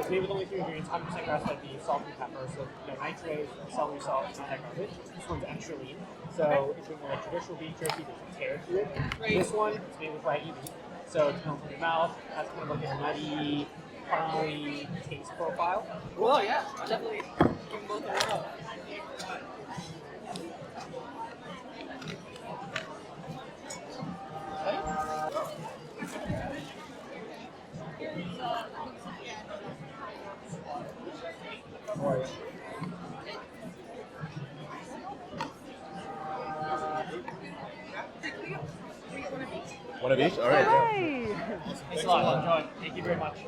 it's made with only 3 ingredients, 100% grass-fed beef, salt and pepper, so no nitrates, celery salt, not that garbage. This one's extra lean. So if you're more like traditional beef jerky, there's a tear to it. This one is made with Wagyu beef, so it melts in your mouth, has kind of like a nutty, caramely taste profile. Well, yeah, I'll definitely give them both a whirl. One of each? All right. Thanks a lot. Enjoy. Thank you very much.